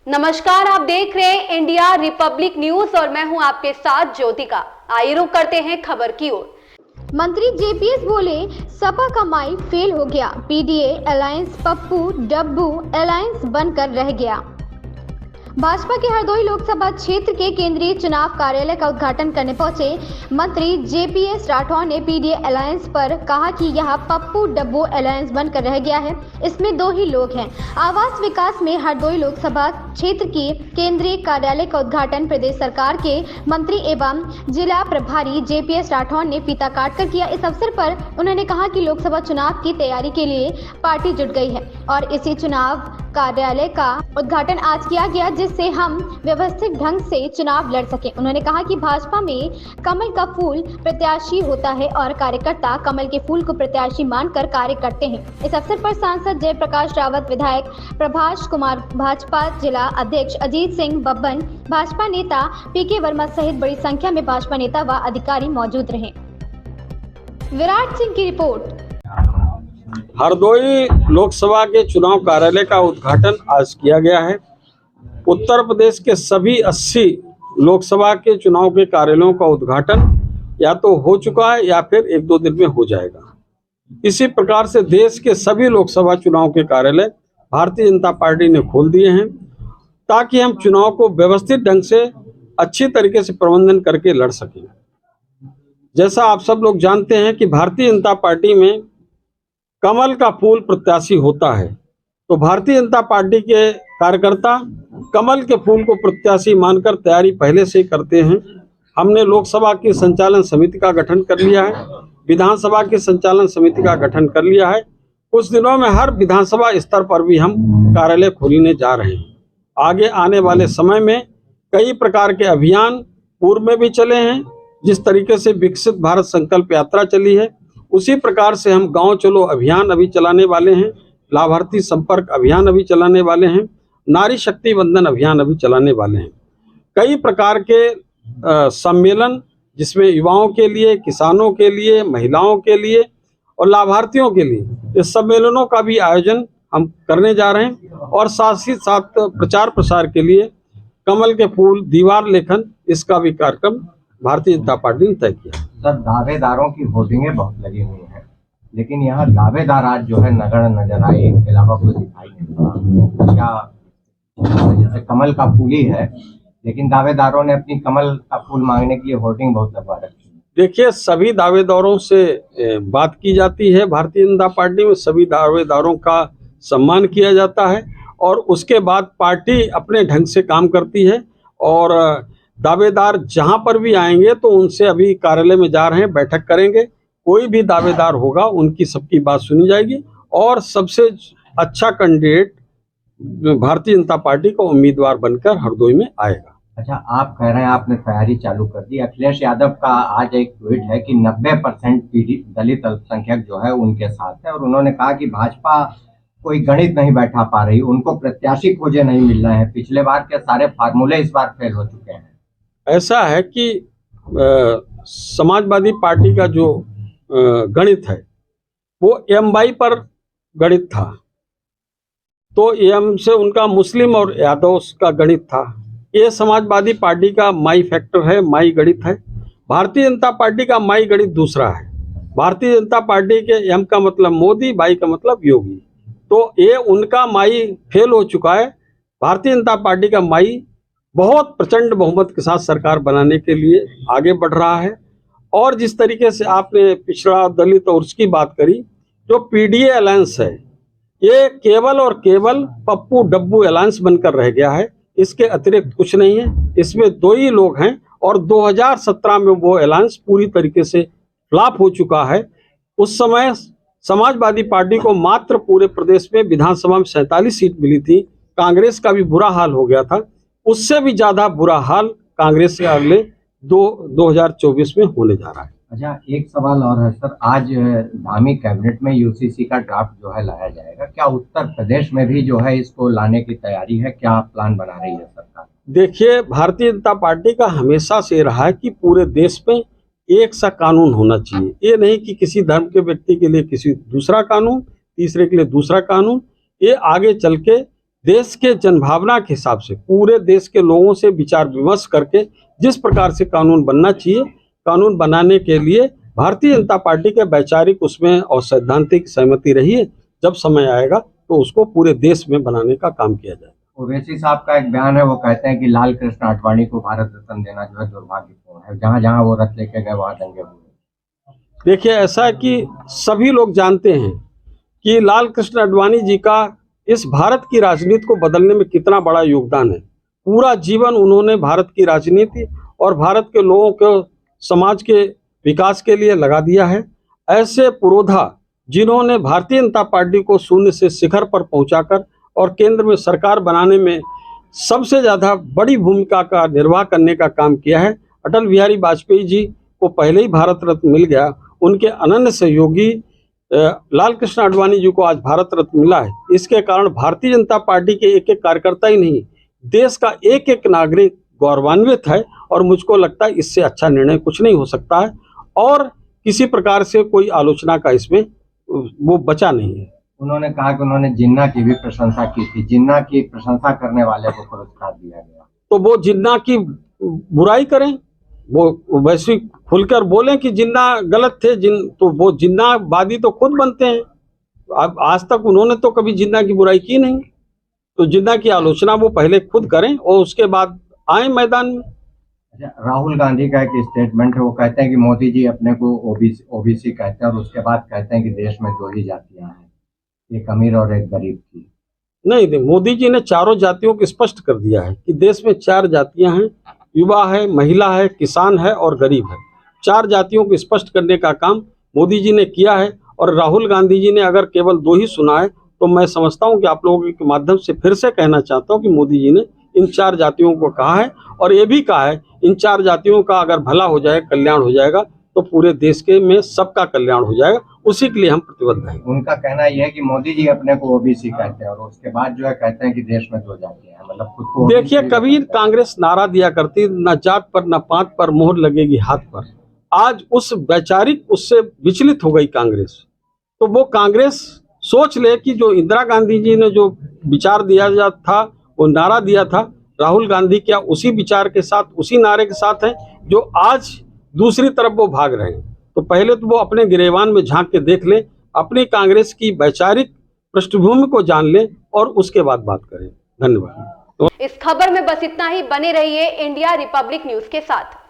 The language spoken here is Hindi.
नमस्कार, आप देख रहे हैं इंडिया रिपब्लिक न्यूज और मैं हूं आपके साथ ज्योतिका। आइए रुक करते हैं खबर की ओर। मंत्री जेपीएस बोले सपा का माई फेल हो गया, पीडीए अलायंस पप्पू डब्बू अलायंस बनकर रह गया। भाजपा के हरदोई लोकसभा क्षेत्र के केंद्रीय चुनाव कार्यालय का उद्घाटन करने पहुंचे मंत्री जेपीएस राठौर ने पीडीए अलायंस पर कहा कि यह पप्पू डब्बू अलायंस बनकर रह गया है। इसमें दो ही लोग हैं। आवास विकास में हरदोई लोकसभा क्षेत्र की केंद्रीय कार्यालय का उद्घाटन प्रदेश सरकार के मंत्री एवं जिला प्रभारी जेपीएस राठौर ने फीता काटकर किया। इस अवसर पर उन्होंने कहा कि लोकसभा चुनाव की तैयारी के लिए पार्टी जुट गई है और इसी चुनाव कार्यालय का उद्घाटन आज किया गया, जिससे हम व्यवस्थित ढंग से चुनाव लड़ सके। उन्होंने कहा कि भाजपा में कमल का फूल प्रत्याशी होता है और कार्यकर्ता कमल के फूल को प्रत्याशी मानकर कार्य करते हैं। इस अवसर पर सांसद जयप्रकाश रावत, विधायक प्रभाष कुमार, भाजपा जिला अध्यक्ष अजीत सिंह बब्बन, भाजपा नेता पीके वर्मा सहित बड़ी संख्या में भाजपा नेता व अधिकारी मौजूद रहे। विराट सिंह की रिपोर्ट। हरदोई लोकसभा के चुनाव कार्यालय का उद्घाटन आज किया गया है। उत्तर प्रदेश के सभी 80 लोकसभा के चुनाव के कार्यालयों का उद्घाटन या तो हो चुका है या फिर 1-2 दिन में हो जाएगा। इसी प्रकार से देश के सभी लोकसभा चुनाव के कार्यालय भारतीय जनता पार्टी ने खोल दिए हैं ताकि हम चुनाव को व्यवस्थित ढंग से अच्छी तरीके से प्रबंधन करके लड़ सकें। जैसा आप सब लोग जानते हैं कि भारतीय जनता पार्टी में कमल का फूल प्रत्याशी होता है, तो भारतीय जनता पार्टी के कार्यकर्ता कमल के फूल को प्रत्याशी मानकर तैयारी पहले से ही करते हैं। हमने लोकसभा की संचालन समिति का गठन कर लिया है, विधानसभा की संचालन समिति का गठन कर लिया है। कुछ दिनों में हर विधानसभा स्तर पर भी हम कार्यालय खोलने जा रहे हैं। आगे आने वाले समय में कई प्रकार के अभियान पूर्व में भी चले हैं। जिस तरीके से विकसित भारत संकल्प यात्रा चली है, उसी प्रकार से हम गांव चलो अभियान अभी चलाने वाले हैं, लाभार्थी संपर्क अभियान अभी चलाने वाले हैं, नारी शक्ति वंदन अभियान अभी चलाने वाले हैं। कई प्रकार के सम्मेलन जिसमें युवाओं के लिए, किसानों के लिए, महिलाओं के लिए और लाभार्थियों के लिए इस सम्मेलनों का भी आयोजन हम करने जा रहे हैं और साथ ही साथ प्रचार प्रसार के लिए कमल के फूल दीवार लेखन इसका भी कार्यक्रम भारतीय जनता पार्टी ने तय किया। सर, दावेदारों की होर्डिंगें बहुत लगी हुई हैं, लेकिन यहाँ दावेदार आज जो है नगण्य नजर आए, इसके अलावा कुछ दिखाई नहीं पड़ा। क्या जैसे कमल का फूल ही है, लेकिन दावेदारों ने अपनी कमल का फूल मांगने के लिए होर्डिंग बहुत लगवा रखी है। देखिए, सभी दावेदारों से बात की जाती है। भारतीय जनता पार्टी में सभी दावेदारों का सम्मान किया जाता है और उसके बाद पार्टी अपने ढंग से काम करती है और दावेदार जहां पर भी आएंगे तो उनसे अभी कार्यालय में जा रहे हैं, बैठक करेंगे। कोई भी दावेदार होगा उनकी सबकी बात सुनी जाएगी और सबसे अच्छा कैंडिडेट भारतीय जनता पार्टी का उम्मीदवार बनकर हरदोई में आएगा। अच्छा, आप कह रहे हैं आपने तैयारी चालू कर दी। अखिलेश यादव का आज एक ट्वीट है कि 90% दलित अल्पसंख्यक जो है उनके साथ है और उन्होंने कहा कि भाजपा कोई गणित नहीं बैठा पा रही, उनको प्रत्याशी खोजे नहीं मिल रहे हैं। पिछले बार के सारे फार्मूले इस बार फेल हो चुके हैं। ऐसा है कि समाजवादी पार्टी का जो गणित है वो एम/बाई पर गणित था, तो एम से उनका मुस्लिम और यादव का गणित था। ये समाजवादी पार्टी का माई फैक्टर है, माई गणित है। भारतीय जनता पार्टी का माई गणित दूसरा है। भारतीय जनता पार्टी के एम का मतलब मोदी, बाई का मतलब योगी, तो ये उनका माई फेल हो चुका है। भारतीय जनता पार्टी का माई बहुत प्रचंड बहुमत के साथ सरकार बनाने के लिए आगे बढ़ रहा है। और जिस तरीके से आपने पिछड़ा, दलित और उसकी बात करी, जो पीडीए अलायंस है ये केवल और केवल पप्पू डब्बू अलायंस बनकर रह गया है। इसके अतिरिक्त कुछ नहीं है। इसमें दो ही लोग हैं और 2017 में वो अलायंस पूरी तरीके से फ्लॉप हो चुका है। उस समय समाजवादी पार्टी को मात्र पूरे प्रदेश में विधानसभा में 47 सीट मिली थी। कांग्रेस का भी बुरा हाल हो गया था। उससे भी ज्यादा बुरा हाल कांग्रेस के अगले 2024 में होने जा रहा है। अच्छा, एक सवाल और है सर, आज धामी कैबिनेट में यूसीसी का ड्राफ्ट जो है लाया जाएगा। क्या उत्तर प्रदेश में भी जो है इसको लाने की तैयारी है? क्या प्लान बना रही है सरकार? देखिए, भारतीय जनता पार्टी का हमेशा से रहा है कि पूरे देश में एक सा कानून होना चाहिए। ये नहीं कि किसी धर्म के व्यक्ति के लिए किसी दूसरा कानून, तीसरे के लिए दूसरा कानून। ये आगे चल के देश के जनभावना के हिसाब से पूरे देश के लोगों से विचार विमर्श करके जिस प्रकार से कानून बनना चाहिए, कानून बनाने के लिए भारतीय जनता पार्टी के वैचारिक उसमें और सैद्धांतिक सहमति रही है। जब समय आएगा तो उसको पूरे देश में बनाने का काम किया जाएगा। ओवैसी साहब का एक बयान है, वो कहते हैं कि लाल कृष्ण आडवाणी को भारत रत्न देना जो है दुर्भाग्यपूर्ण है। जहां जहां वो रथ लेके गए वहां दंगे हुए। देखिए, ऐसा है कि सभी लोग जानते हैं कि लाल कृष्ण आडवाणी जी का इस भारत की राजनीति को बदलने में कितना बड़ा योगदान है। पूरा जीवन उन्होंने भारत की राजनीति और भारत के लोगों को समाज के विकास के लिए लगा दिया है। ऐसे पुरोधा जिन्होंने भारतीय जनता पार्टी को शून्य से शिखर पर पहुंचाकर और केंद्र में सरकार बनाने में सबसे ज़्यादा बड़ी भूमिका का निर्वाह करने का काम किया है। अटल बिहारी वाजपेयी जी को पहले ही भारत रत्न मिल गया, उनके अनन्य सहयोगी लाल कृष्ण आडवाणी जी को आज भारत रत्न मिला है। इसके कारण भारतीय जनता पार्टी के एक एक कार्यकर्ता ही नहीं, देश का एक एक नागरिक गौरवान्वित है और मुझको लगता है इससे अच्छा निर्णय कुछ नहीं हो सकता है और किसी प्रकार से कोई आलोचना का इसमें वो बचा नहीं है। उन्होंने कहा कि उन्होंने जिन्ना की भी प्रशंसा की थी, जिन्ना की प्रशंसा करने वाले को पुरस्कार दिया गया। तो वो जिन्ना की बुराई करें, वो वैसे खुलकर बोलें कि जिन्ना गलत थे, तो वो जिन्नावादी तो खुद बनते हैं। अब आज तक उन्होंने तो कभी जिन्ना की बुराई की नहीं, तो जिन्ना की आलोचना वो पहले खुद करें और उसके बाद आए मैदान में। राहुल गांधी का एक स्टेटमेंट है, वो कहते हैं कि मोदी जी अपने को ओबीसी कहते हैं और उसके बाद कहते हैं कि देश में दो ही जातियां हैं, एक अमीर और एक गरीब की। नहीं, मोदी जी ने चारों जातियों को स्पष्ट कर दिया है कि देश में चार जातियां हैं, युवा है, महिला है, किसान है और गरीब है। चार जातियों को स्पष्ट करने का काम मोदी जी ने किया है और राहुल गांधी जी ने अगर केवल दो ही सुना है तो मैं समझता हूं कि आप लोगों के माध्यम से फिर से कहना चाहता हूं कि मोदी जी ने इन चार जातियों को कहा है और ये भी कहा है इन चार जातियों का अगर भला हो जाए, कल्याण हो जाएगा तो पूरे देश के में सबका कल्याण हो जाएगा। उसी के लिए हम प्रतिबद्ध हैं। उनका कहना यह है कि मोदी जी अपने को ओबीसी कहते हैं और उसके बाद जो है कहते हैं कि देश में दो जातियां हैं, मतलब खुद को। देखिए, कभी कांग्रेस नारा दिया करती न जात पर न पात पर मोहर लगेगी हाथ पर। आज उस वैचारिक उससे विचलित हो गई कांग्रेस। तो वो कांग्रेस सोच ले कि जो इंदिरा गांधी जी ने जो विचार दिया था, वो नारा दिया था, राहुल गांधी क्या उसी विचार के साथ, उसी नारे के साथ हैं जो आज दूसरी तरफ वो भाग रहे हैं। तो पहले तो वो अपने गिरेबान में झांक के देख ले, अपनी कांग्रेस की वैचारिक पृष्ठभूमि को जान ले और उसके बाद बात करें। धन्यवाद। इस खबर में बस इतना ही। बने रहिए इंडिया रिपब्लिक न्यूज के साथ।